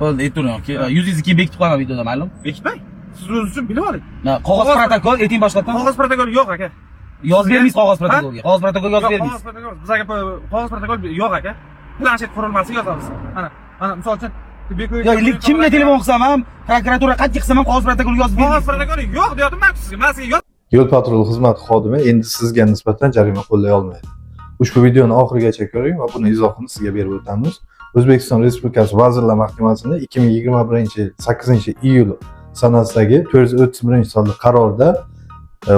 Bo'ldi, aytavering. Yuzingizni keyin bekitib qo'yaman videoda, ma'lum? Bekitmang. Siz o'zingiz uchun bilib oling. Qog'oz protokol, ayting boshqatdan. Qog'oz protokoli yo'q aka. Yozib bermaysiz qog'oz protokolga. Qog'oz protokol yozib bermaysiz. Bizga qog'oz protokol yo'q aka. Planshet qurilmasi yozamiz. Mana misol uchun kimga telefon qilsam ham, prokuratura qattiq qilsam ham qog'oz protokol yozib bermaysiz. Qog'oz protokoli yo'q deyapman sizga. Men sizga Yo'l patrul xizmati xodimi endi sizga nisbatan jarima qo'llay olmaydi. Ushbu videoni oxirigacha ko'ring va buni izohini sizga berib o'tamiz. O'zbekiston Respublikasi Vazirlar Mahkamasining 2021-yil 8-iyul sanasidagi 431-sonli qarorda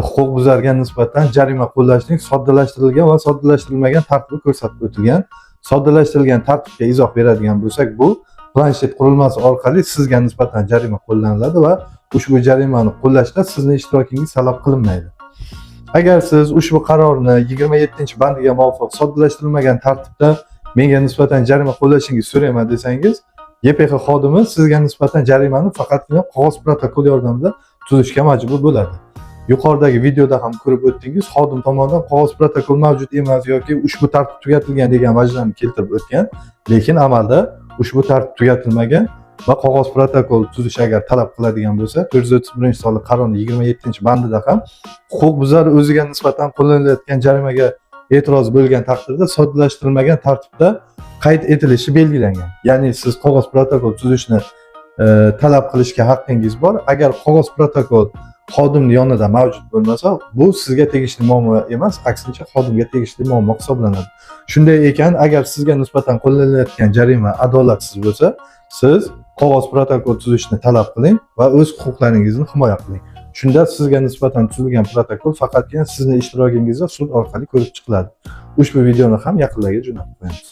huquqbuzarga nisbatan jarima qo'llashning soddalashtirilgan va soddalashtirilmagan tartibi ko'rsatib o'tilgan. Soddalashtirilgan tartibga izoh beradigan bo'lsak, bu planshet qurilmasi orqali sizga nisbatan jarima qo'llaniladi va ushbu jarimani qo'llashda sizning ishtirokingiz talab qilinmaydi. Agar siz ushbu qarorni 27-bandiga muvofiq soddalashtirilmagan tartibda menga nisbatan jarima qo'llashingizni so'rayman desangiz, YPX xodimi sizga nisbatan jarimani faqatgina qog'oz protokol yordamida tuzishga majbur bo'ladi. Yuqoridagi videoda ham ko'rib o'tdingiz, xodim tomonidan qog'oz protokol mavjud emas yoki ushbu tartib tugatilgan degan vajlarni keltirib o'tgan, lekin amalda ushbu tartib tugatilmagan va qog'oz protokol tuzish agar talab qiladigan bo'lsa, 431-sonli qarorning 27-bandida ham huquqbuzar o'ziga nisbatan qo'llanilayotgan jarimaga e'tiroz bo'lgan taqdirda soddalashtirilmagan tartibda qayd etilishi belgilangan. Ya'ni siz qog'oz protokol tuzishni talab qilishga haqqingiz bor. Agar qog'oz protokol xodimning yonida mavjud bo'lmasa, bu sizga tegishli muammo emas, aksincha xodimga tegishli muammo hisoblanadi. Shunday ekan, agar sizga nisbatan qo'llanilayotgan jarima adolatsiz bo'lsa, siz qog'oz protokol tuzishni talab qiling va o'z huquqlaringizni himoya qiling. Shunda sizga nisbatan tuzilgan protokol faqatgina sizning ishtirokingizda sud orqali ko'rib chiqiladi. Ushbu videoni ham yaqinlarga jo'natib qo'yamiz.